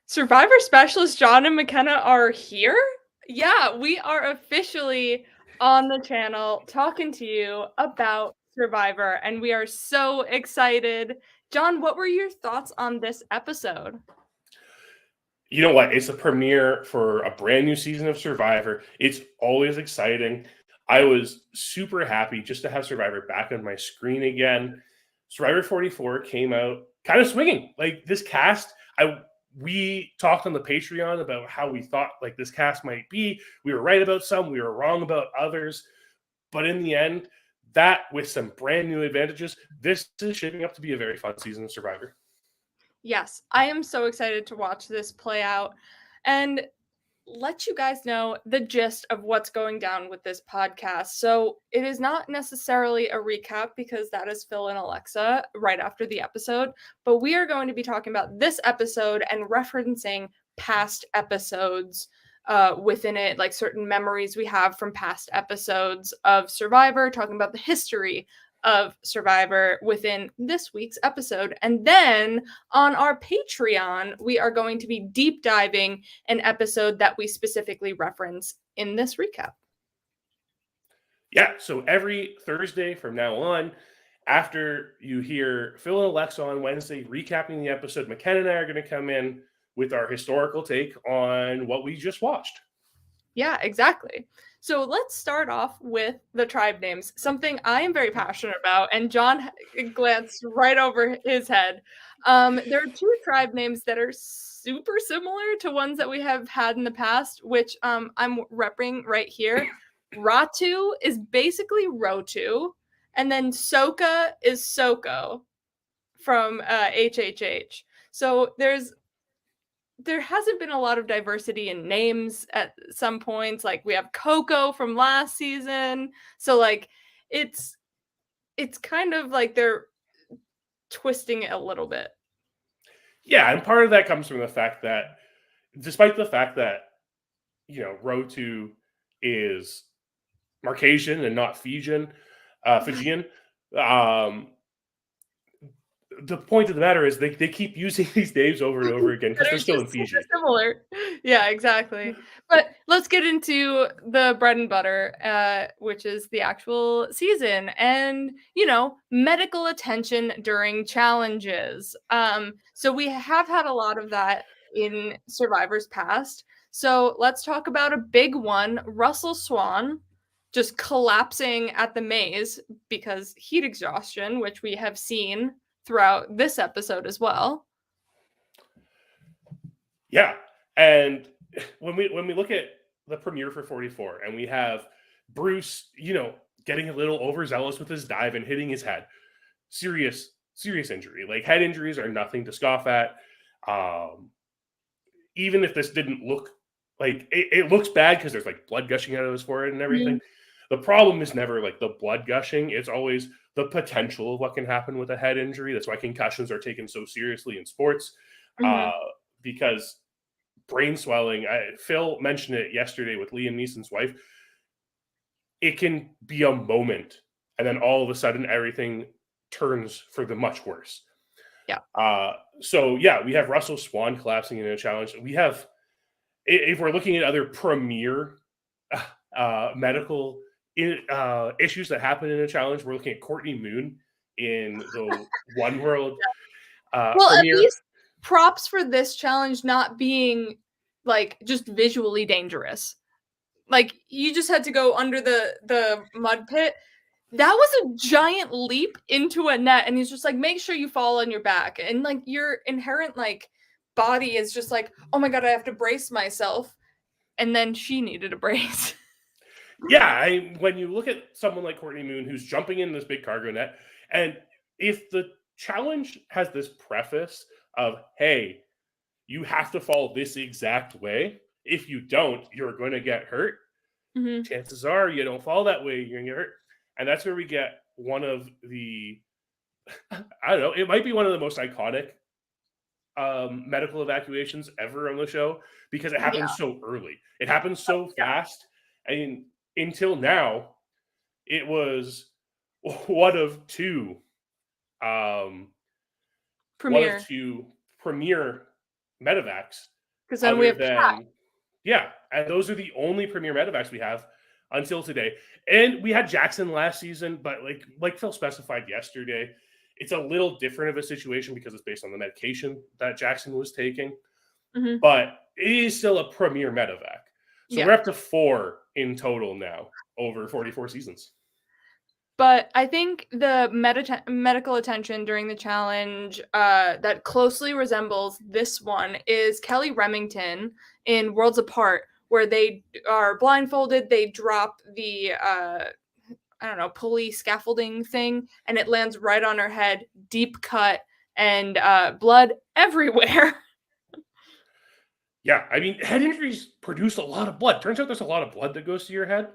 Survivor specialist John and McKenna are here? Yeah, we are officially on the channel talking to you about Survivor, and we are so excited. John, what were your thoughts on this episode? You know what? It's a premiere for a brand new season of Survivor. It's always exciting. I was super happy just to have Survivor back on my screen again. Survivor 44 came out kind of swinging. Like this cast, we talked on the Patreon about how we thought like this cast might be. We were right about some, we were wrong about others. But in the end, that with some brand new advantages, this is shaping up to be a very fun season of Survivor. Yes, I am so excited to watch this play out and let you guys know the gist of what's going down with this podcast. So, it is not necessarily a recap because that is Phil and Alexa right after the episode, but we are going to be talking about this episode and referencing past episodes within it, like certain memories we have from past episodes of Survivor, talking about the history of Survivor within this week's episode. And then on our Patreon, we are going to be deep diving an episode that we specifically reference in this recap. Yeah, so every Thursday from now on, after you hear Phil and Alexa on Wednesday recapping the episode, McKenna and I are going to come in with our historical take on what we just watched. Yeah, exactly. So let's start off with the tribe names, something I am very passionate about, and John glanced right over his head. There are two tribe names that are super similar to ones that we have had in the past, which I'm repping right here. Ratu is basically Rotu, and then Soka is Soko from HHH. So there hasn't been a lot of diversity in names at some points. Like we have Coco from last season. So like it's kind of like they're twisting it a little bit. Yeah, and part of that comes from the fact that despite the fact that, Rotu is Marcasian and not Fijian, um, the point of the matter is they keep using these names over and over again because they're still in Fiji. Similar. Yeah, exactly. But let's get into the bread and butter, which is the actual season and, medical attention during challenges. So we have had a lot of that in Survivor's past. So let's talk about a big one, Russell Swan just collapsing at the maze because heat exhaustion, which we have seen throughout this episode as well. Yeah, and when we look at the premiere for 44, and we have Bruce, getting a little overzealous with his dive and hitting his head, serious injury. Like head injuries are nothing to scoff at. Even if this didn't look like it looks bad because there's like blood gushing out of his forehead and everything. Mm-hmm. The problem is never like the blood gushing; it's always the potential of what can happen with a head injury. That's why concussions are taken so seriously in sports. Mm-hmm. Because brain swelling, Phil mentioned it yesterday with Liam Neeson's wife, it can be a moment and then all of a sudden everything turns for the much worse. Yeah. So yeah, we have Russell Swan collapsing in a challenge. We have, if we're looking at other premier medical issues that happen in a challenge, we're looking at Courtney Moon in the One World well, premiere. At least props for this challenge not being like just visually dangerous. Like you just had to go under the mud pit. That was a giant leap into a net, and he's just like, make sure you fall on your back, and like your inherent like body is just like, oh my god, I have to brace myself. And then she needed a brace. Yeah, when you look at someone like Courtney Moon who's jumping in this big cargo net, and if the challenge has this preface of, hey, you have to fall this exact way. If you don't, you're going to get hurt. Mm-hmm. Chances are you don't fall that way, you're going to get hurt. And that's where we get one of the, I don't know, it might be one of the most iconic medical evacuations ever on the show because it happens so early. It happens so fast. I mean, until now, it was one of two premier medevacs Because then we other have than yeah, and those are the only premier medevacs we have until today. And we had Jackson last season, but like Phil specified yesterday, it's a little different of a situation because it's based on the medication that Jackson was taking. Mhm. But it is still a premier medevac. So Yeah. we're up to 4 in total now over 44 seasons. But I think the medical attention during the challenge, that closely resembles this one is Kelly Remington in Worlds Apart, where they are blindfolded, they drop the, I don't know, pulley scaffolding thing, and it lands right on her head, deep cut, and, blood everywhere. Yeah, I mean, head injuries produce a lot of blood. Turns out there's a lot of blood that goes to your head.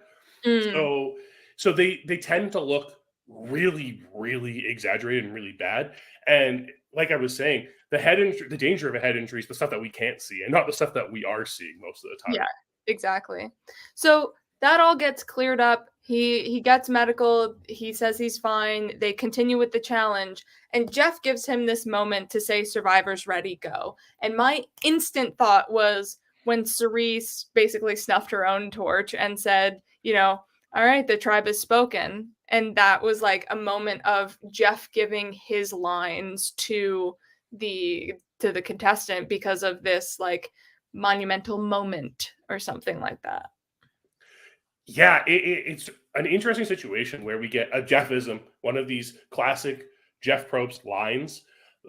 Mm, So so they tend to look really, really exaggerated and really bad. And like I was saying, the danger of a head injury is the stuff that we can't see and not the stuff that we are seeing most of the time. yeah, exactly. So that all gets cleared up. He gets medical. He says he's fine. They continue with the challenge, and Jeff gives him this moment to say, "Survivor's ready, go." And my instant thought was when Cerise basically snuffed her own torch and said, "All right, the tribe has spoken." And that was like a moment of Jeff giving his lines to the contestant because of this like monumental moment or something like that. Yeah, it's an interesting situation where we get a Jeffism, one of these classic Jeff Probst lines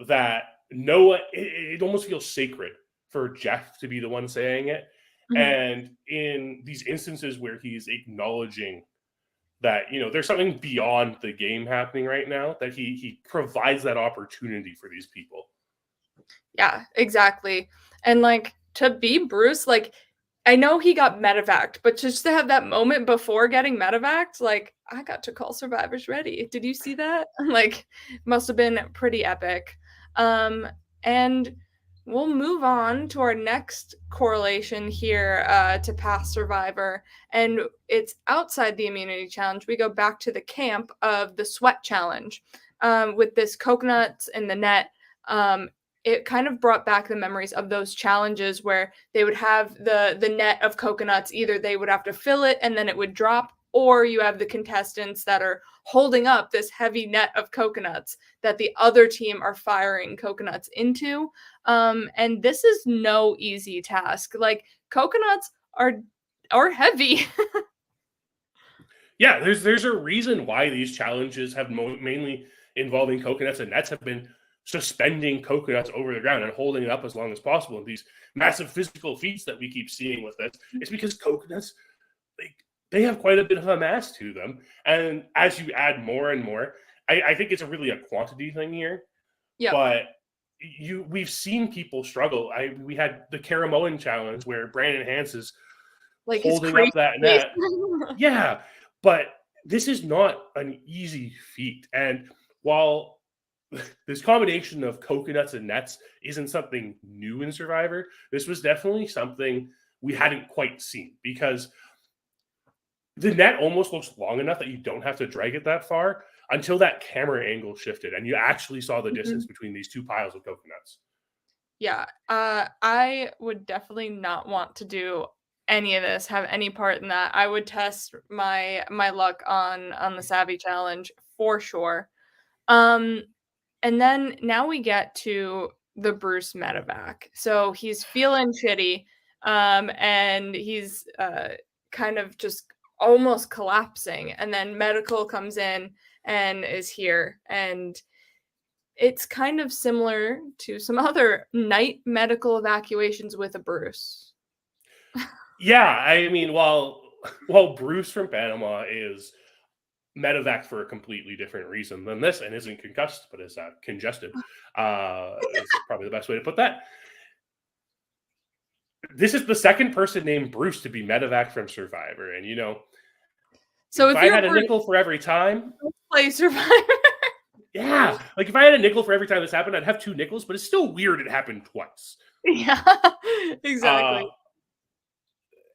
that Noah, it almost feels sacred for Jeff to be the one saying it. Mhm. And in these instances where he's acknowledging that, there's something beyond the game happening right now, that he provides that opportunity for these people. Yeah, exactly. And like to be Bruce, like I know he got medevaced, but just to have that moment before getting medevaced, like I got to call survivors ready. Did you see that? Like must have been pretty epic. And we'll move on to our next correlation here to past survivor, and it's outside the immunity challenge. We go back to the camp of the sweat challenge, with this coconuts in the net. It kind of brought back the memories of those challenges where they would have the net of coconuts. Either they would have to fill it and then it would drop, or you have the contestants that are holding up this heavy net of coconuts that the other team are firing coconuts into. And this is no easy task. Like coconuts are heavy. Yeah, there's a reason why these challenges have mainly involving coconuts and nets have been suspending coconuts over the ground and holding it up as long as possible. And these massive physical feats that we keep seeing with this, it's because coconuts, like, they have quite a bit of a mass to them. And as you add more and more, I think it's really a quantity thing here. Yep. But we've seen people struggle. We had the Karamoan challenge where Brandon Hans is Like his holding crazy up that face. net. Yeah, but this is not an easy feat. And while this combination of coconuts and nets isn't something new in Survivor, this was definitely something we hadn't quite seen because the net almost looks long enough that you don't have to drag it that far until that camera angle shifted and you actually saw the distance Mhm. between these two piles of coconuts. Yeah, I would definitely not want to do any of this, have any part in that. I would test my luck on the Savvy challenge for sure. Um, and then now we get to the Bruce medevac. So he's feeling shitty, and he's kind of just almost collapsing, and then medical comes in and is here, and it's kind of similar to some other night medical evacuations with a Bruce. Yeah, I mean, while Bruce from Panama is medevac for a completely different reason than this and isn't concussed but is congested, is probably the best way to put that. This is the second person named Bruce to be medevac from Survivor, and So if if I you're had a Bruce, nickel for every time, let's play Survivor. yeah, like if I had a nickel for every time this happened, I'd have 2 nickels, but it's still weird it happened twice. Yeah, Uh, exactly.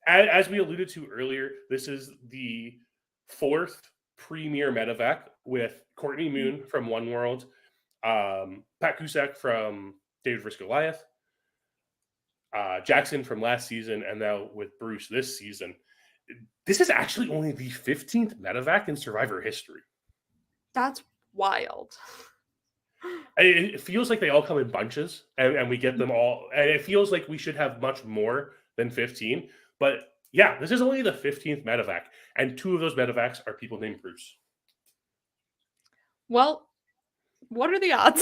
as we alluded to earlier, this is the 4th premier medevac with Courtney Moon from One World, Pat Cusack from David vs. Goliath, Jackson from last season, and now with Bruce this season. This is actually only the 15th medevac in Survivor history. That's wild. It feels like they all come in bunches, and we get them all. And it feels like we should have much more than 15. But yeah, this is only the 15th medevac, and 2 of those medevacs are people named Bruce. Well, what are the odds?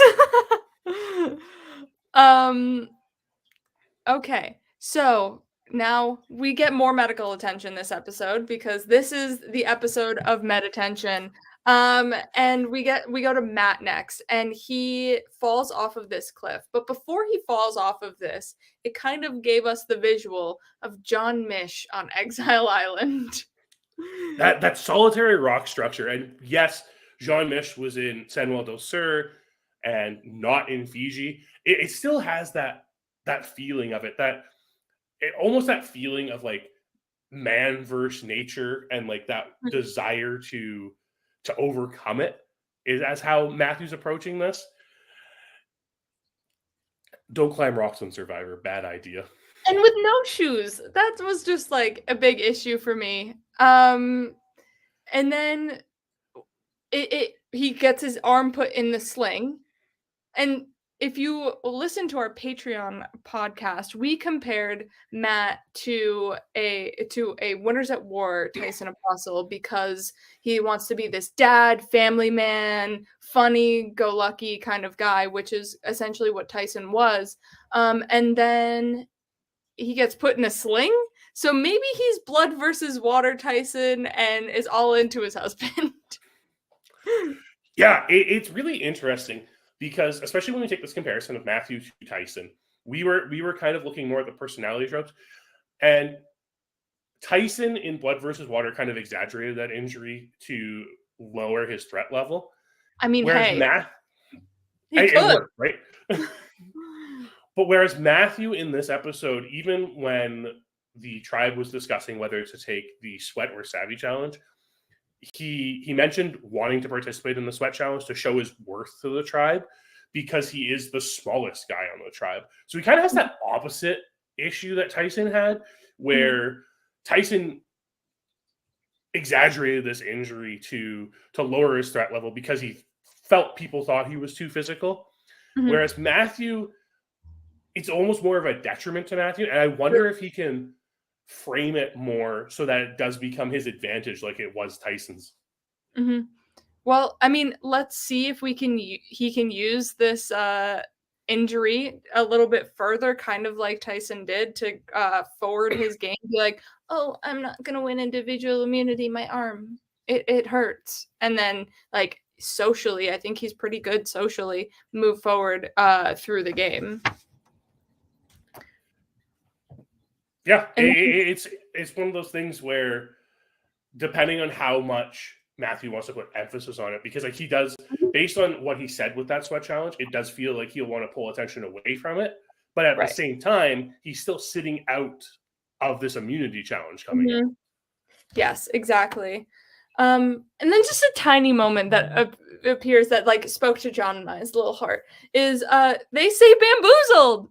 Okay, so now we get more medical attention this episode because this is the episode of med attention. And we go to Matt next, and he falls off of this cliff. But before he falls off of this, it kind of gave us the visual of John Mish on Exile Island. That solitary rock structure, and yes, Jean Mish was in Samuel del Sur and not in Fiji. It still has that feeling of it, almost that feeling of like man versus nature, and like that desire to overcome it is as how Matthew's approaching this. Don't climb rocks on Survivor. Bad idea. And with no shoes. That was just like a big issue for me. And then he gets his arm put in the sling. And if you listen to our Patreon podcast, we compared Matt to a Winners at War Tyson Apostle because he wants to be this dad, family man, funny, go lucky kind of guy, which is essentially what Tyson was. And then he gets put in a sling. So maybe he's blood versus water Tyson and is all into his husband. Yeah, it's really interesting. Because especially when we take this comparison of Matthew to Tyson, we were kind of looking more at the personality tropes, and Tyson in Blood versus Water kind of exaggerated that injury to lower his threat level. I mean, whereas he could. Worked, right? But whereas Matthew in this episode, even when the tribe was discussing whether to take the sweat or savvy challenge, he mentioned wanting to participate in the sweat challenge to show his worth to the tribe because he is the smallest guy on the tribe. So he kind of has that opposite issue that Tyson had, where Tyson exaggerated this injury to lower his threat level because he felt people thought he was too physical. Whereas Matthew, it's almost more of a detriment to Matthew. And I wonder if he can frame it more so that it does become his advantage like it was Tyson's. Well, I mean, let's see if he can use this injury a little bit further, kind of like Tyson did, to forward his game. Be like, oh, I'm not gonna win individual immunity. My arm, it hurts. And then like socially, I think he's pretty good socially. Move forward through the game. Yeah, it's one of those things where depending on how much Matthew wants to put emphasis on it, because like he does, based on what he said with that sweat challenge, it does feel like he'll want to pull attention away from it. But at the same time, he's still sitting out of this immunity challenge coming in. Yes, exactly. And then just a tiny moment that appears that like spoke to John and I's little heart is they say bamboozled.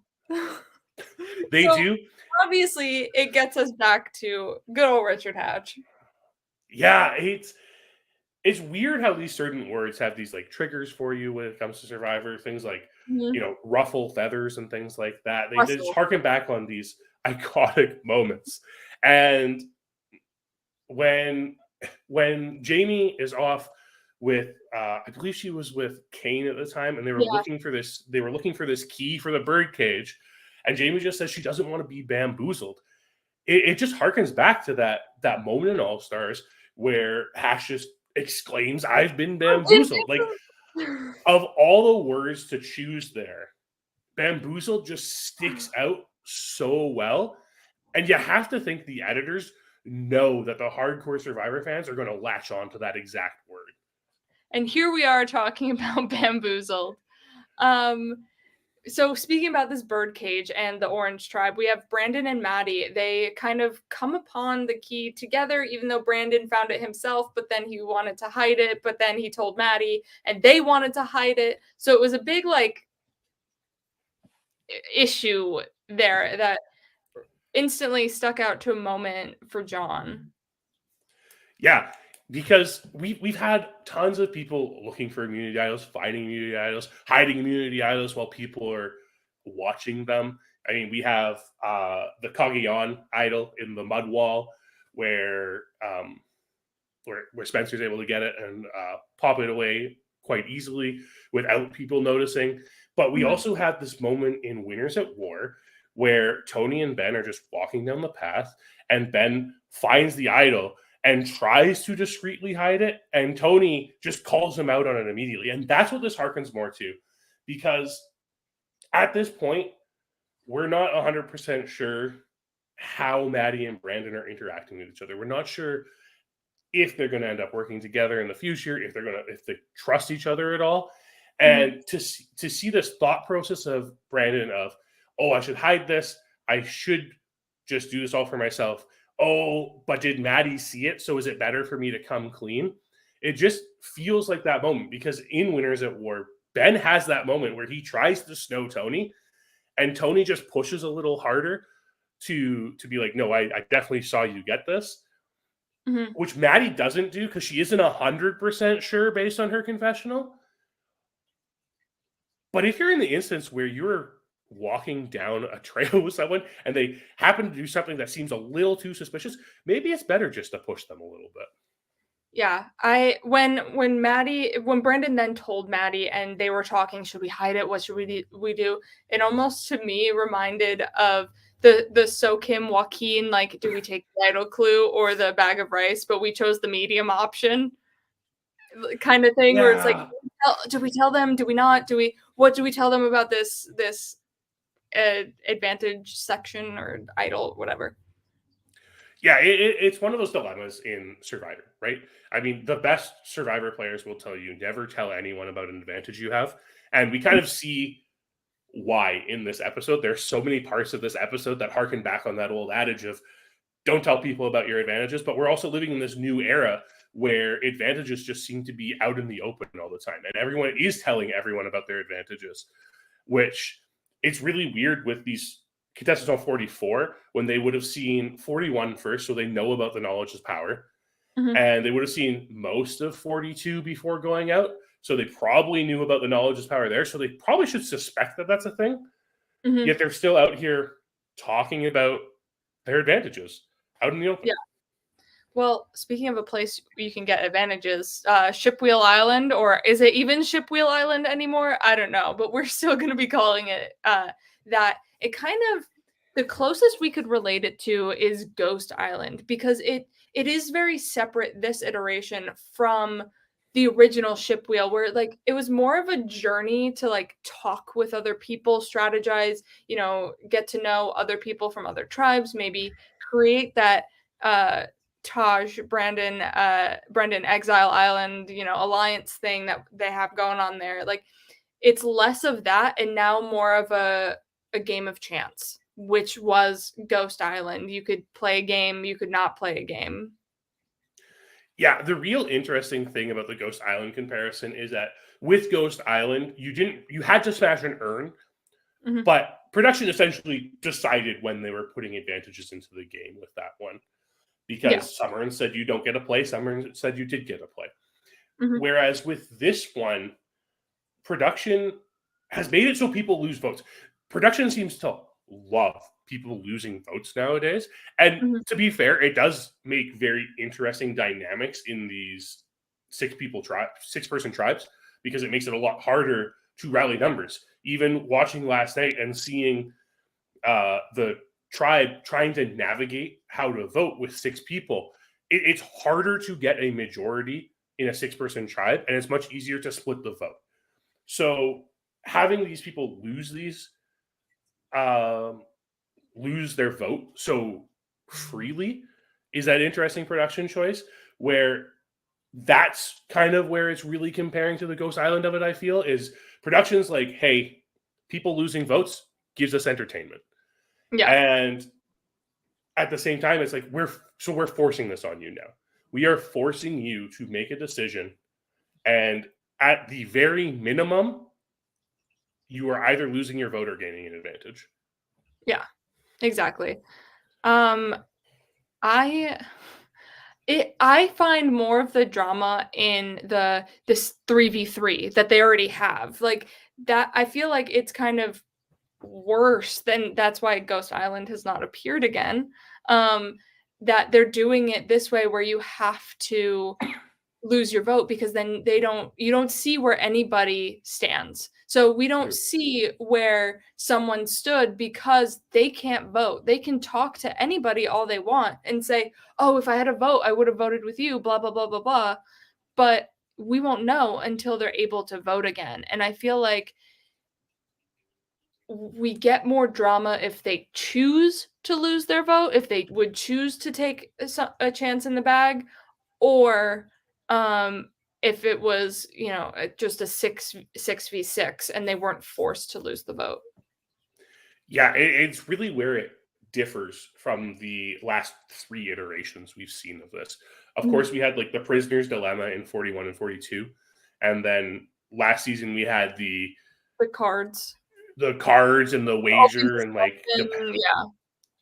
They do. Obviously, it gets us back to good old Richard Hatch. Yeah, it's weird how these certain words have these like triggers for you when it comes to Survivor. Things like ruffle feathers and things like that. They just harken back on these iconic moments. And when Jamie is off with I believe she was with Kane at the time, and they were looking for this. They were looking for this key for the bird cage. And Jamie just says she doesn't want to be bamboozled. It just harkens back to that moment in All Stars where Hash just exclaims, "I've been bamboozled." Like, of all the words to choose there, bamboozled just sticks out so well. And you have to think the editors know that the hardcore Survivor fans are going to latch on to that exact word. And here we are talking about bamboozled. So speaking about this bird cage and the Orange Tribe, we have Brandon and Maddie. They kind of come upon the key together, even though Brandon found it himself, but then he wanted to hide it, but then he told Maddie, and they wanted to hide it. So it was a big, like, issue there that instantly stuck out to a moment for John. Yeah, because we've had tons of people looking for immunity idols, finding immunity idols, hiding immunity idols while people are watching them. I mean, we have the Kagayan idol in the mud wall, where where Spencer's able to get it and pop it away quite easily without people noticing. But we Mhm. also have this moment in Winners at War where Tony and Ben are just walking down the path, and Ben finds the idol and tries to discreetly hide it, and Tony just calls him out on it immediately. And that's what this harkens more to, because at this point, we're not 100% sure how Maddie and Brandon are interacting with each other. We're not sure if they're going to end up working together in the future, if they trust each other at all. Mhm. And to see this thought process of Brandon of, oh, I should hide this, I should just do this all for myself. Oh, but did Maddie see it? So is it better for me to come clean? It just feels like that moment, because in Winners at War, Ben has that moment where he tries to snow Tony, and Tony just pushes a little harder to be like, no, I definitely saw you get this, Mhm. which Maddie doesn't do because she isn't 100% sure based on her confessional. But if you're in the instance where you're walking down a trail with someone and they happen to do something that seems a little too suspicious, maybe it's better just to push them a little bit. Yeah, when Brandon then told Maddie and they were talking, should we hide it? What should we do? It almost to me reminded of the So Kim Joaquin, like, do we take the idol clue or the bag of rice? But we chose the medium option, kind of thing, where it's like, Yeah. do we tell them? Do we not? What do we tell them about this advantage section or idol, whatever? Yeah, it's one of those dilemmas in Survivor, right? I mean, the best Survivor players will tell you never tell anyone about an advantage you have. And we kind of see why in this episode. There's so many parts of this episode that harken back on that old adage of don't tell people about your advantages. But we're also living in this new era where advantages just seem to be out in the open all the time. And everyone is telling everyone about their advantages, which it's really weird with these contestants on 44 when they would have seen 41 first, so they know about the knowledge is power. Mhm. And they would have seen most of 42 before going out. So they probably knew about the knowledge is power there. So they probably should suspect that that's a thing. Mhm. Yet they're still out here talking about their advantages out in the open. Yeah. Well, speaking of a place you can get advantages, Shipwheel Island, or is it even Shipwheel Island anymore? I don't know, but we're still going to be calling it that. It kind of the closest we could relate it to is Ghost Island because it is very separate this iteration from the original Shipwheel, where like it was more of a journey to like talk with other people, strategize, get to know other people from other tribes, maybe create that Taj, Brendan Exile Island, alliance thing that they have going on there. Like it's less of that and now more of a game of chance, which was Ghost Island. You could play a game, you could not play a game. Yeah, the real interesting thing about the Ghost Island comparison is that with Ghost Island, you had to smash an urn, Mhm. but production essentially decided when they were putting advantages into the game with that one. Yeah. Because Summer said you don't get a play, Summer said you did get a play. Mhm. Whereas with this one, production has made it so people lose votes. Production seems to love people losing votes nowadays. And Mhm. to be fair, it does make very interesting dynamics in these six person tribes, because it makes it a lot harder to rally numbers. Even watching last night and seeing the tribe trying to navigate how to vote with six people, it's harder to get a majority in a six-person tribe, and it's much easier to split the vote. So having these people um, lose their vote so freely is that interesting production choice, where that's kind of where it's really comparing to the Ghost Island of it. I feel is productions like, hey, people losing votes gives us entertainment, Yeah. and at the same time, it's like we're forcing this on you now. We are forcing you to make a decision, and at the very minimum, you are either losing your vote or gaining an advantage. Yeah, exactly. Um, I I find more of the drama in this 3v3 that they already have. Like that I feel like it's kind of worse than that's why Ghost Island has not appeared again. Um, that they're doing it this way where you have to lose your vote because then you don't see where anybody stands. So we don't Mhm. see where someone stood because they can't vote. They can talk to anybody all they want and say, "Oh, if I had a vote, I would have voted with you, blah blah blah blah blah." But we won't know until they're able to vote again. And I feel like we get more drama if they choose to lose their vote, if they would choose to take a chance in the bag, or if it was, just a 6v6 and they weren't forced to lose the vote. Yeah, it's really where it differs from the last three iterations we've seen of this. Of Mhm. course, we had like the prisoner's dilemma in 41 and 42, and then last season we had The cards. the cards and the All the wager and like discussion, yeah.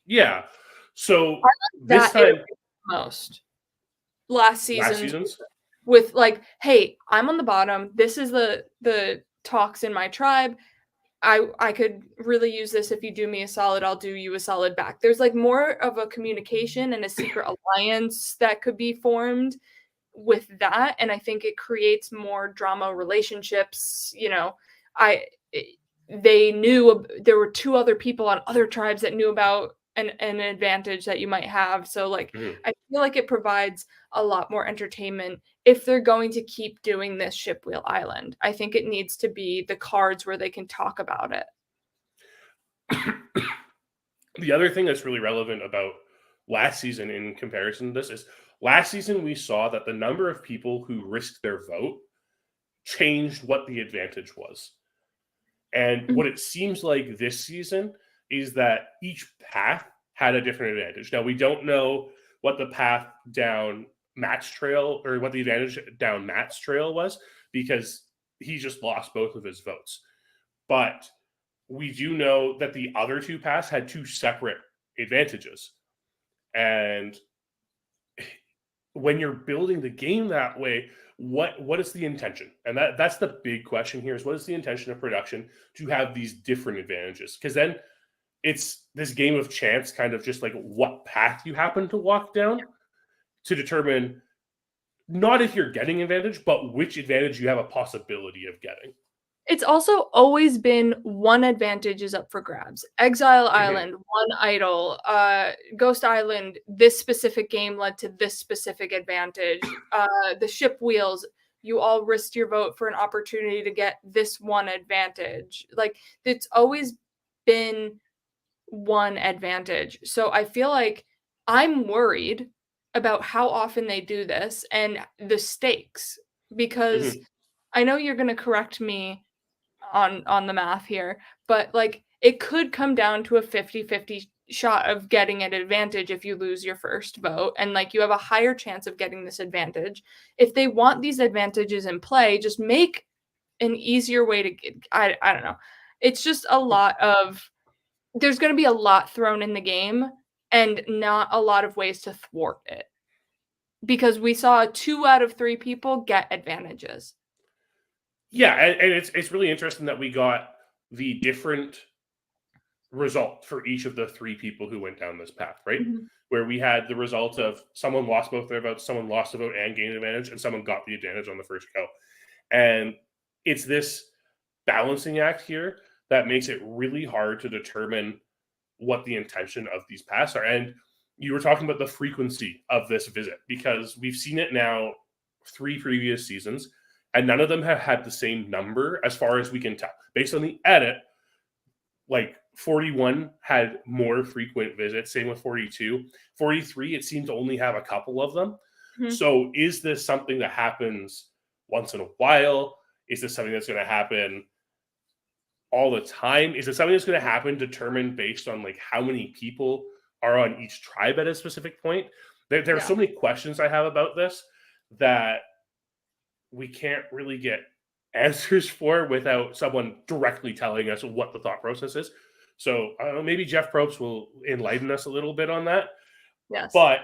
yeah. I So like this that time, iteration the most. Last last season's season's, with, like, "Hey, I'm on the bottom. This is the talks in my tribe. I could really use this. If you do me a solid, I'll do you a solid back." There's, like, more of a communication and a secret alliance that could be formed with that, and I think it creates more drama relationships, I I they knew there were 2 other people on other tribes that knew about an advantage that you might have, so, like, mhm. I feel like it provides a lot more entertainment if they're going to keep doing this Shipwheel Island. I think it needs to be the cards where they can talk about it. The other thing that's really relevant about last season in comparison to this is last season we saw that the number of people who risked their vote changed what the advantage was. And Mhm. what it seems like this season is that each path had a different advantage. Now, we don't know what the path down Matt's trail or what the advantage down Matt's trail was because he just lost both of his votes. But we do know that the other two paths had two separate advantages. And when you're building the game that way, what is the intention? And that's the big question here is what is the intention of production to have these different advantages? Because then it's this game of chance, kind of just like what path you happen to walk down to determine not if you're getting advantage, but which advantage you have a possibility of getting. It's also always been one advantage is up for grabs. Exile Mhm. Island, one idol, Ghost Island, this specific game led to this specific advantage. The ship wheels, you all risked your vote for an opportunity to get this one advantage. Like, it's always been one advantage. So I feel like I'm worried about how often they do this and the stakes because Mhm. I know you're gonna correct me on the math here, but, like, it could come down to a 50-50 shot of getting an advantage if you lose your first vote, and, like, you have a higher chance of getting this advantage. If they want these advantages in play, just make an easier way to get I don't know. It's just a lot of there's gonna be a lot thrown in the game and not a lot of ways to thwart it, because we saw 2 out of 3 people get advantages. Yeah, and it's really interesting that we got the different result for each of the three people who went down this path, right? Mhm. Where we had the result of someone lost both their votes, someone lost a vote and gained advantage, and someone got the advantage on the first go. And it's this balancing act here that makes it really hard to determine what the intention of these paths are. And you were talking about the frequency of this visit because we've seen it now three previous seasons, and none of them have had the same number as far as we can tell. Based on the edit, like 41 had more frequent visits, same with 42. 43, it seemed to only have a couple of them. Mhm. So is this something that happens once in a while? Is this something that's going to happen all the time? Is it something that's going to happen determined based on like how many people are on each tribe at a specific point? There are Yeah. so many questions I have about this that we can't really get answers for without someone directly telling us what the thought process is. So maybe Jeff Probst will enlighten us a little bit on that. Yes. But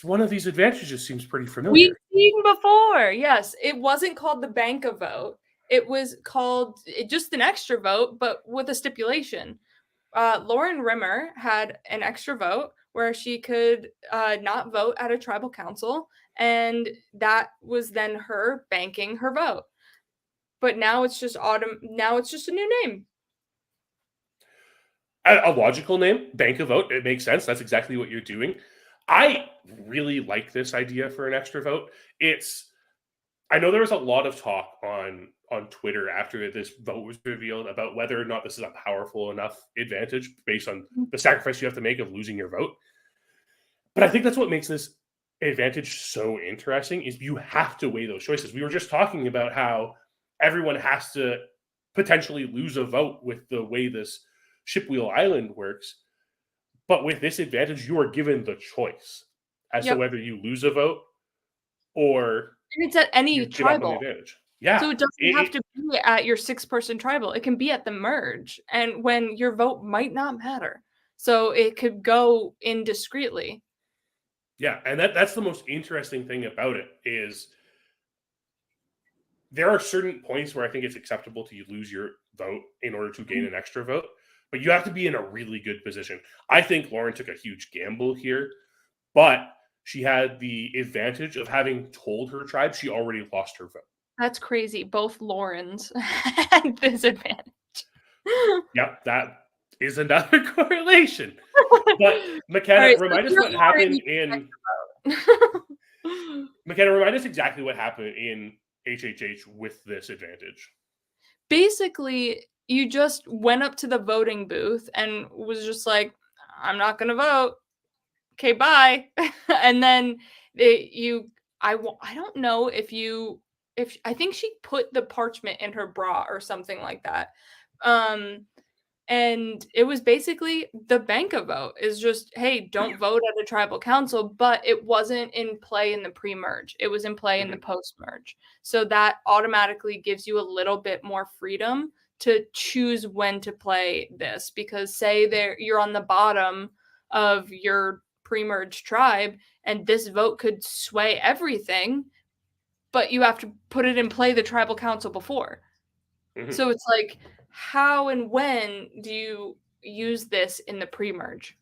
one of these advantages seems pretty We've familiar. seen before. Yes. It wasn't called the bank a vote. It was called just an extra vote, but with a stipulation. Lauren Rimmer had an extra vote where she could not vote at a tribal council, and that was then her banking her vote. But now it's just now it's just a new name. A logical name, bank a vote. It makes sense. That's exactly what you're doing. I really like this idea for an extra vote. I know there was a lot of talk on Twitter after this vote was revealed about whether or not this is a powerful enough advantage based on the sacrifice you have to make of losing your vote. But I think that's what makes this advantage so interesting is you have to weigh those choices. We were just talking about how everyone has to potentially lose a vote with the way this Shipwheel Island works. But with this advantage, you are given the choice as to Yep. whether you lose a vote or And it's at any you give up on the tribal. advantage. Yeah. So it doesn't have to be at your 6-person tribal. It can be at the merge, and when your vote might not matter. So it could go in discreetly. Yeah, and that's the most interesting thing about it is there are certain points where I think it's acceptable to lose your vote in order to gain an extra vote, but you have to be in a really good position. I think Lauren took a huge gamble here, but she had the advantage of having told her tribe she already lost her vote. That's crazy. Both Laurens had this advantage. Yep, that is another correlation. But McKenna, Alright, so remind us you're what Lauren, happened you in can vote. McKenna, remind us exactly what happened in HHH with this advantage. Basically, you just went up to the voting booth and was just like, "I'm not gonna vote. Okay, bye." And then I don't know if I think she put the parchment in her bra or something like that. Um, and it was basically the bank vote is just, hey, don't vote at a tribal council, but it wasn't in play in the pre-merge. It was in play in the Mhm. post-merge. So that automatically gives you a little bit more freedom to choose when to play this because say you're on the bottom of your pre-merge tribe and this vote could sway everything, but you have to put it in play the tribal council before. Mhm. So it's like, how and when do you use this in the pre-merge?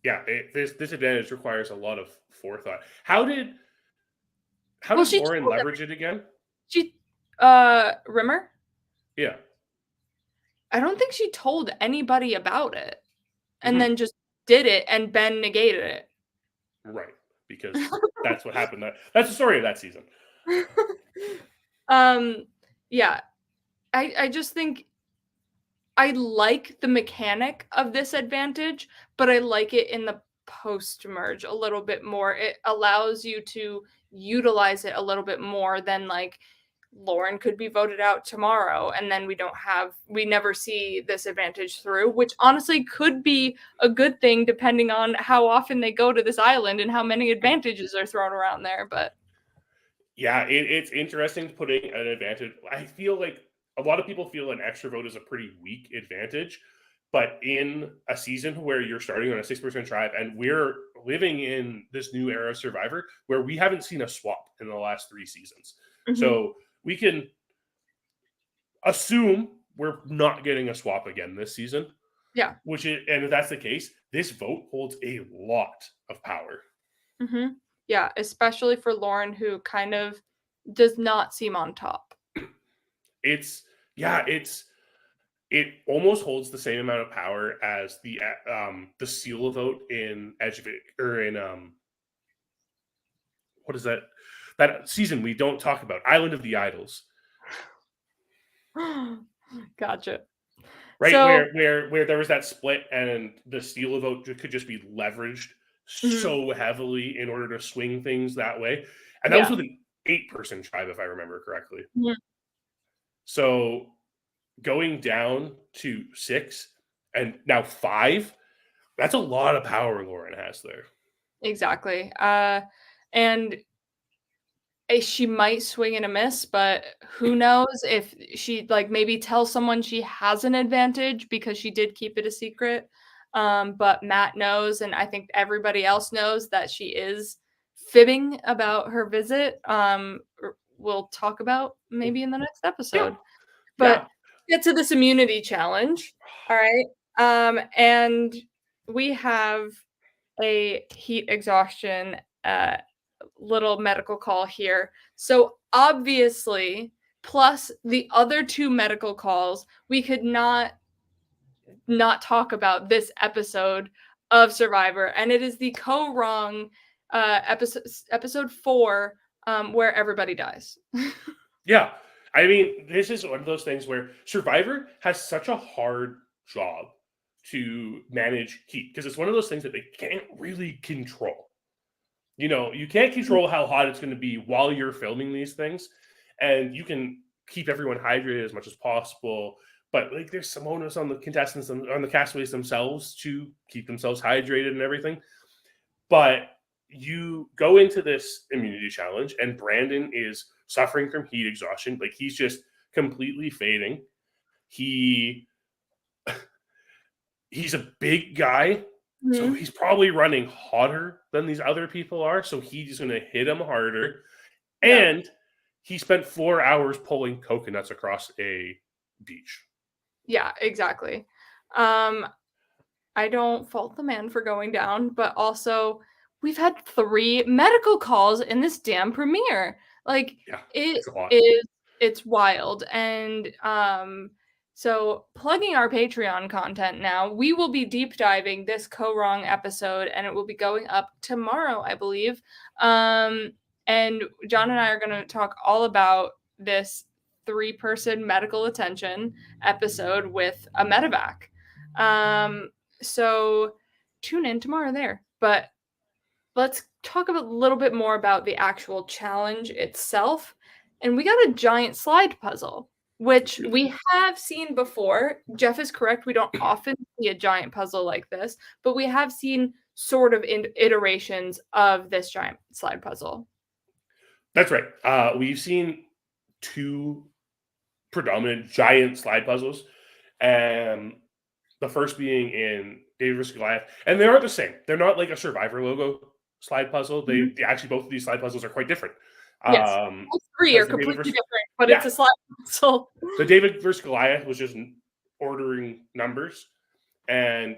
Yeah, this advantage requires a lot of forethought. How Well, did she Lauren told them. leverage it again? She, Rimmer? Yeah. I don't think she told anybody about it, and Mhm. then just did it, and Ben negated it. Right, because that's what happened. That's the story of that season. Um, yeah, I just think I like the mechanic of this advantage, but I like it in the post-merge a little bit more. It allows you to utilize it a little bit more than, like, Lauren could be voted out tomorrow, and then we never see this advantage through, which honestly could be a good thing depending on how often they go to this island and how many advantages are thrown around there, but Yeah, it's interesting putting an advantage. I feel like a lot of people feel an extra vote is a pretty weak advantage, but in a season where you're starting on a 6% tribe and we're living in this new era of Survivor where we haven't seen a swap in the last 3 seasons. Mhm. So we can assume we're not getting a swap again this season, Yeah. and if that's the case, this vote holds a lot of power. Mhm. Yeah, especially for Lauren, who kind of does not seem on top. It's yeah, it almost holds the same amount of power as the seal vote in Edge of it or in what is that season we don't talk about Island of the Idols, Gotcha. right? So Where there was that split and the seal vote could just be leveraged mhm, so heavily in order to swing things that way, and that was yeah. with an 8-person tribe if I remember correctly. Mhm, So going down to 6 and now 5, that's a lot of power Lauren has there. exactly. And she might swing and a miss, but who knows if she like maybe tells someone she has an advantage because she did keep it a secret. But Matt knows, and I think everybody else knows that she is fibbing about her visit. We'll talk about maybe in the next Yeah, episode. But yeah, get to this immunity challenge. All right. And we have a heat exhaustion little medical call here. So obviously, plus the other two medical calls, we could not talk about this episode of Survivor, and it is the co-wrong episode 4, where everybody dies. yeah. I mean, this is one of those things where Survivor has such a hard job to manage heat because it's one of those things that they can't really control. You can't control how hot it's going to be while you're filming these things, and you can keep everyone hydrated as much as possible. But like, there's some onus on the contestants and on the castaways themselves to keep themselves hydrated and everything. But you go into this immunity challenge, and Brandon is suffering from heat exhaustion. Like, he's just completely fading. He's a big guy, so he's probably running hotter than these other people are. So he's going to hit him harder. Yeah. And he spent 4 hours pulling coconuts across a beach. Yeah, exactly. I don't fault the man for going down, but also we've had 3 medical calls in this damn premiere. Like, Yeah, it it's a lot. it's wild. And so plugging our Patreon content now, we will be deep diving this co-wrong episode, and it will be going up tomorrow, I believe. And John and I are going to talk all about this 3-person medical attention episode with a medevac. So tune in tomorrow there. But let's talk a little bit more about the actual challenge itself. And we got a giant slide puzzle, which we have seen before. Jeff is correct. We don't often see a giant puzzle like this, but we have seen sort of iterations of this giant slide puzzle. That's right. We've seen 2 predominant giant slide puzzles. The first being in David vs. Goliath. And they aren't the same. They're not like a Survivor logo slide puzzle. They actually, both of these slide puzzles are quite different. Yes. All 3 are completely different, but it's a slide puzzle. The David vs. Goliath was just ordering numbers. And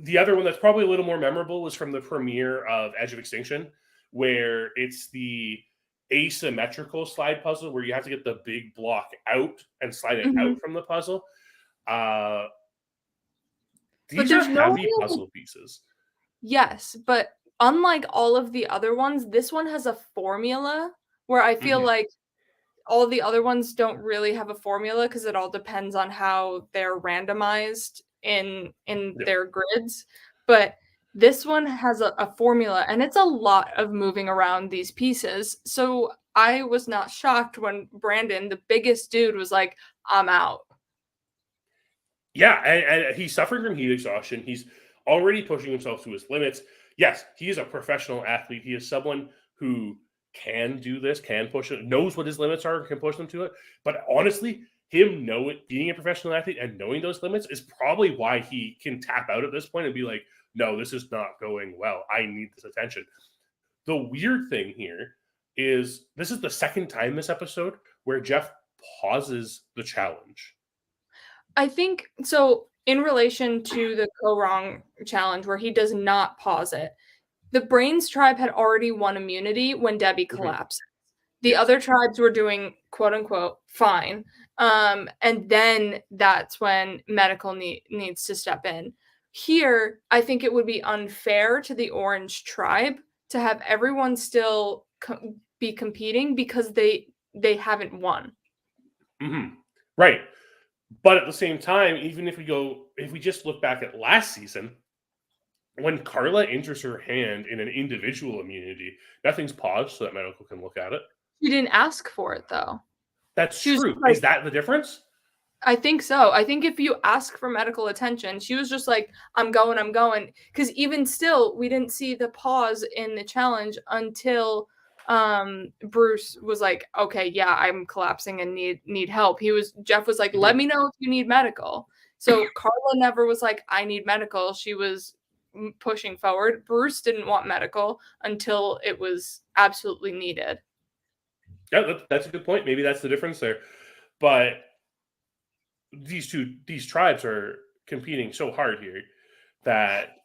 the other one that's probably a little more memorable was from the premiere of Edge of Extinction, where it's the asymmetrical slide puzzle where you have to get the big block out and slide it out from the puzzle. These are heavy puzzle pieces. Yes, but unlike all of the other ones, this one has a formula where I feel like all the other ones don't really have a formula because it all depends on how they're randomized in their grids. But this one has a formula, and it's a lot of moving around these pieces. So I was not shocked when Brandon, the biggest dude, was like, I'm out. Yeah, and he's suffering from heat exhaustion. He's already pushing himself to his limits. Yes, he is a professional athlete. He is someone who can do this, can push it, knows what his limits are, can push them to it. But honestly, being a professional athlete and knowing those limits is probably why he can tap out at this point and be like, no, this is not going well. I need this attention. The weird thing here is this is the second time this episode where Jeff pauses the challenge. I think so. In relation to the co-wrong challenge where he does not pause it, the Brains tribe had already won immunity when Debbie collapsed. The other tribes were doing quote unquote fine. And then that's when medical needs to step in. Here, I think it would be unfair to the Orange tribe to have everyone still be competing because they haven't won. Right. But at the same time, even if we just look back at last season, when Carla injures her hand in an individual immunity, nothing's paused so that medical can look at it. She didn't ask for it, though. That's true. Is that the difference? I think so. I think if you ask for medical attention, she was just like, I'm going. Because even still, we didn't see the pause in the challenge until Bruce was like, okay, yeah, I'm collapsing and need help. Jeff was like, let Mhm. me know if you need medical. So Carla never was like, I need medical. She was pushing forward. Bruce didn't want medical until it was absolutely needed. Yeah, that's a good point. Maybe that's the difference there. But these tribes are competing so hard here that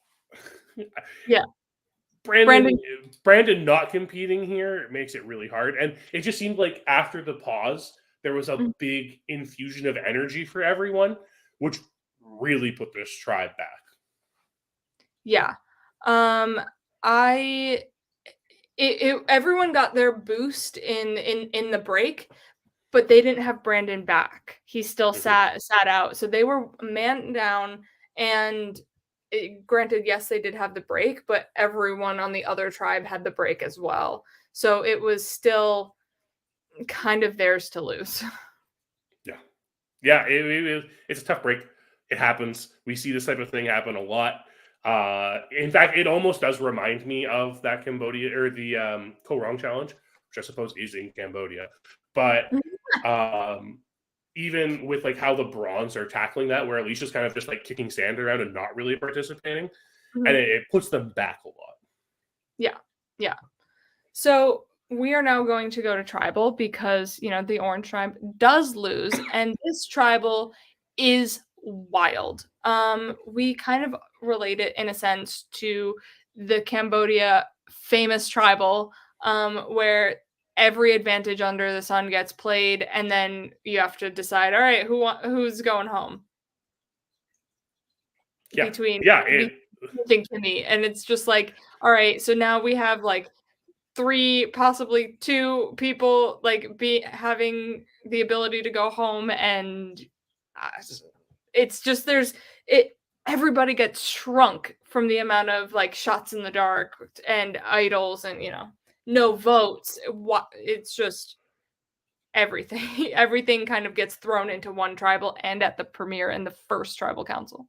Yeah. Brandon Brandon. Brandon not competing here makes it really hard. And it just seemed like after the pause, there was a Mhm. big infusion of energy for everyone, which really put this tribe back. Yeah. Um, I everyone got their boost in the break, but they didn't have Brandon back. He still Mhm. sat out. So they were man down and granted, yes, they did have the break, but everyone on the other tribe had the break as well. So it was still kind of theirs to lose. Yeah. Yeah, it's a tough break. It happens. We see this type of thing happen a lot. In fact, it almost does remind me of that Cambodia or the Korong challenge, which I suppose is in Cambodia. But um, even with like how the bronze are tackling that, where Alicia's kind of just like kicking sand around and not really participating, and Mhm. it puts them back a lot. Yeah. Yeah. So we are now going to go to tribal because, the orange tribe does lose, and this tribal is wild. We kind of relate it in a sense to the Cambodia famous tribal, where every advantage under the sun gets played, and then you have to decide, all right, who's going home Yeah, between yeah, between Kimmy, and it's just like, all right, so now we have like 3, possibly 2 people, like, be having the ability to go home, and, s it's just it everybody gets shrunk from the amount of, like, shots in the dark and idols and, no votes. It's just everything. Everything kind of gets thrown into one tribal and at the premiere and the first tribal council.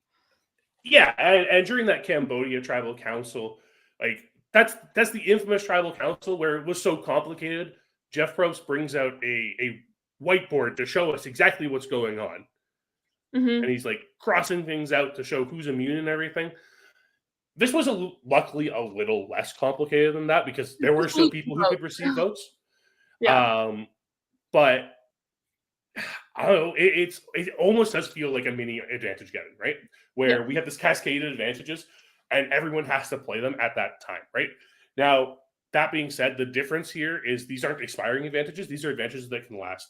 yeah, and during that Cambodia tribal council, like that's the infamous tribal council where it was so complicated. Jeff Probst brings out a whiteboard to show us exactly what's going on, and Mhm. he's like crossing things out to show who's immune and everything. This was luckily a little less complicated than that because there were Just still leaky people who could votes. receive votes. Yeah. Um, but I don't know. It almost does feel like a mini advantage getting right, Yeah. where we have this cascade of advantages, and everyone has to play them at that time. Right now, that being said, the difference here is these aren't expiring advantages; these are advantages that can last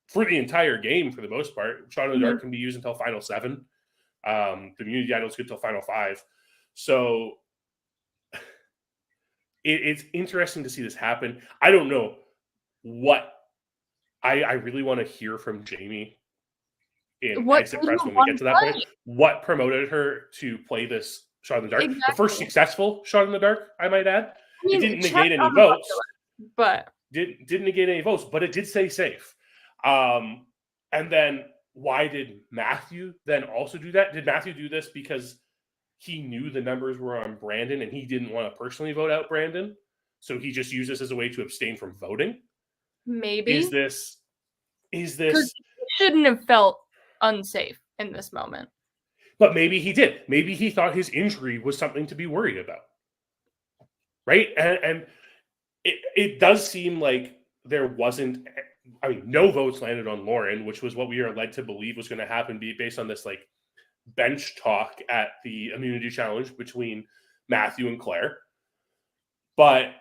for the entire game for the most part. Shot in the Mhm. dark can be used until final 7. The immunity idol is good until final 5. So it's interesting to see this happen. I don't know what I really want to hear from Jamie in What exit made press you when we get wanna to that point. play? What promoted her to play this shot in the dark? The first Exactly. successful shot in the dark, I might add. I It mean, didn't negate checked any on the bucket votes. list, but Didn't negate any votes, but it did stay safe. Um, and then why did Matthew then also do that? Did Matthew do this because he knew the numbers were on Brandon and he didn't want to personally vote out Brandon? So he just used this as a way to abstain from voting? Is maybe this is because this he shouldn't have felt unsafe in this moment. but maybe he did. Maybe he thought his injury was something to be worried about. Right? And it does seem like there wasn't I mean, no votes landed on Lauren, which was what we are led to believe was going to happen based on this like bench talk at the immunity challenge between Matthew and Claire. But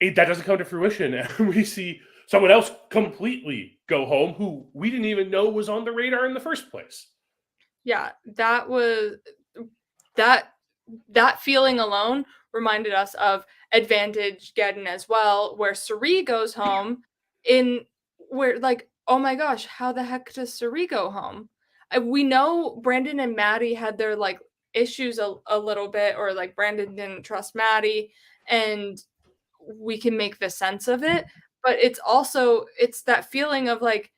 that doesn't come to fruition. And we see someone else completely go home who we didn't even know was on the radar in the first place. Yeah, that that feeling alone reminded us of Advantage Geddon as well, where Suri goes home in where like, oh my gosh, how the heck does Suri go home? We know Brandon and Maddie had their like issues a little bit, or like Brandon didn't trust Maddie, and we can make the sense of it. But it's that feeling of like,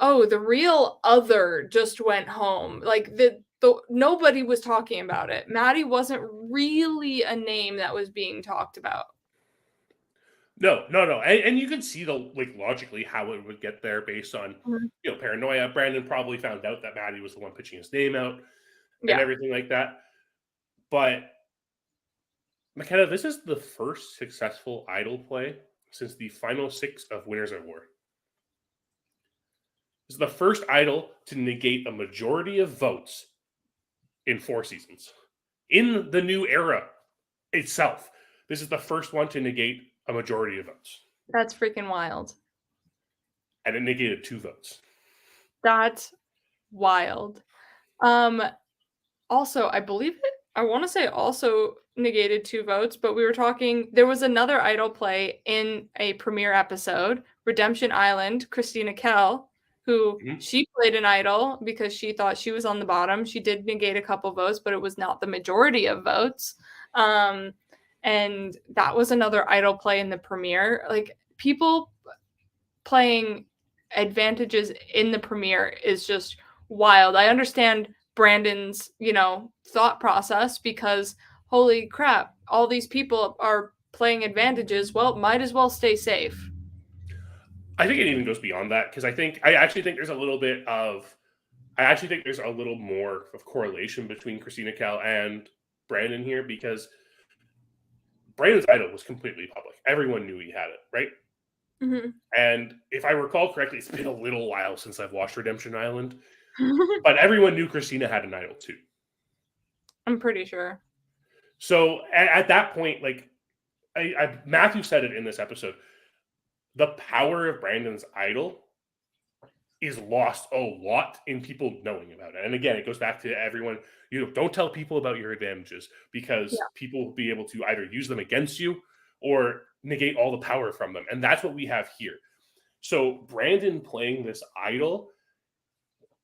oh, the real other just went home. Like the nobody was talking about it. Maddie wasn't really a name that was being talked about. No, no, no. And you can see logically how it would get there based on, Mhm. paranoia. Brandon probably found out that Maddie was the one pitching his name out and Yeah, everything like that. But McKenna, this is the first successful idol play since the final 6 of Winners at War. This is the first idol to negate a majority of votes in 4 seasons. In the new era itself, this is the first one to negate a majority of votes. that's freaking wild. And it negated 2 votes. That's wild. Also, I believe I want to say also negated 2 votes, but we were talking there was another idol play in a premiere episode, Redemption Island, Christina Kell, who Mhm. she played an idol because she thought she was on the bottom. She did negate a couple votes, but it was not the majority of votes. And that was another idol play in the premiere. Like, people playing advantages in the premiere is just wild. I understand Brandon's, thought process because holy crap, all these people are playing advantages. Well, might as well stay safe. I think it even goes beyond that because I actually think there's a little bit of I actually think there's a little more of correlation between Christina Cal and Brandon here because Brandon's idol was completely public. Everyone knew he had it, right? Mhm. And if I recall correctly, it's been a little while since I've watched Redemption Island, but everyone knew Christina had an idol too. I'm pretty sure. So at that point, Matthew said it in this episode, the power of Brandon's idol is lost a lot in people knowing about it. And again, it goes back to everyone, don't tell people about your advantages because Yeah. people will be able to either use them against you or negate all the power from them. And that's what we have here. So Brandon playing this idol,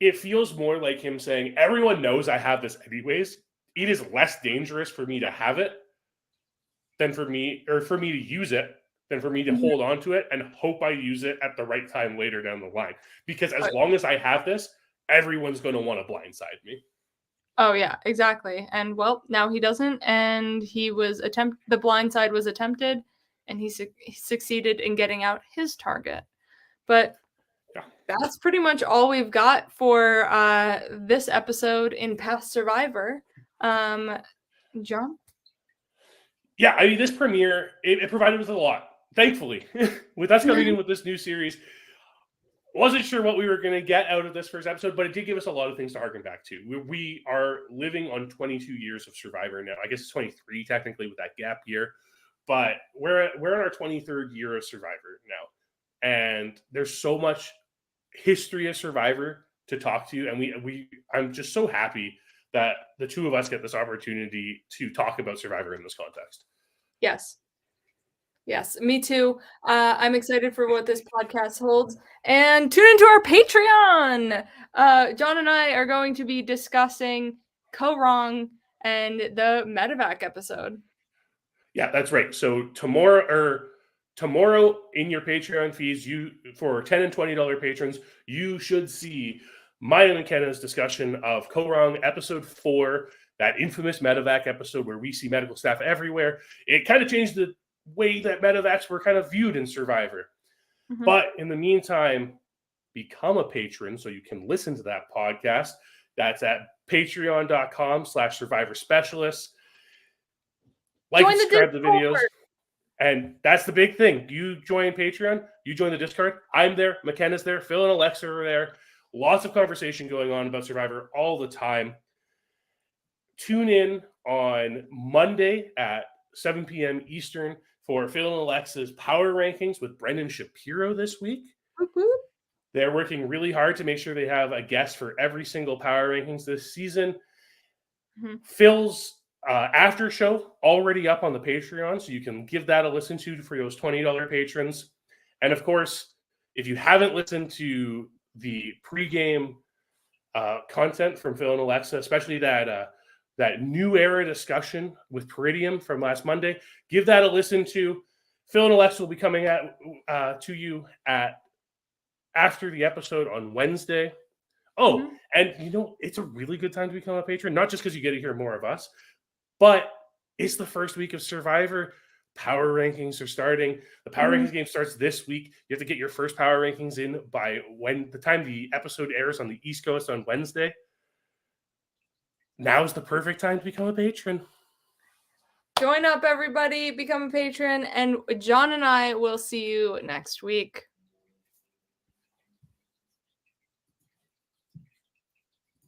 it feels more like him saying, everyone knows I have this anyways. It is less dangerous for me to have it than for me to use it than for me to Mhm. hold on to it and hope I use it at the right time later down the line. Because as Oh, long as I have this, everyone's going to want to blindside me. oh, yeah, exactly. And well, now he doesn't, and the blind side was attempted, and he succeeded in getting out his target. But Yeah. that's pretty much all we've got for this episode in Past Survivor. John? Yeah, I mean, this premiere, it provided us a lot. Thankfully, with us coming in with this new series, wasn't sure what we were going to get out of this first episode, but it did give us a lot of things to harken back to. We are living on 22 years of Survivor now. I guess it's 23 technically with that gap year, but we're in our 23rd year of Survivor now, and there's so much history of Survivor to talk to, and I'm just so happy that the two of us get this opportunity to talk about Survivor in this context. Yes. Yes, me too. I'm excited for what this podcast holds. And tune into our Patreon. John and I are going to be discussing Co-Wrong and the Medevac episode. Yeah, that's right. So tomorrow in your Patreon feeds, you for $10 and $20 patrons, you should see mine and McKenna's discussion of Co-Wrong episode 4, that infamous medevac episode where we see medical staff everywhere. It kind of changed the way that medevacs were kind of viewed in Survivor. Mhm. But in the meantime, become a patron so you can listen to that podcast. That's at patreon.com/survivor specialists. Like and subscribe to the videos. And that's the big thing. You join Patreon, you join the Discord. I'm there, McKenna's there, Phil and Alexa are there. Lots of conversation going on about Survivor all the time. Tune in on Monday at 7 p.m. Eastern for Phil and Alexa's power rankings with Brendan Shapiro this week. They're working really hard to make sure they have a guest for every single power rankings this season. Mm-hmm. Phil's after show already up on the Patreon, so you can give that a listen to for those $20 patrons. And of course, if you haven't listened to the pregame content from Phil and Alexa, especially that new era discussion with Peridium from last Monday, give that a listen to. Phil and Alexa will be coming to you after the episode on Wednesday. Oh, and it's a really good time to become a patron, not just because you get to hear more of us, but it's the first week of Survivor. power rankings are starting. The power rankings game starts this week. You have to get your first power rankings in by the time the episode airs on the East Coast on Wednesday. Now is the perfect time to become a patron. Join up, everybody. Become a patron. And John and I will see you next week.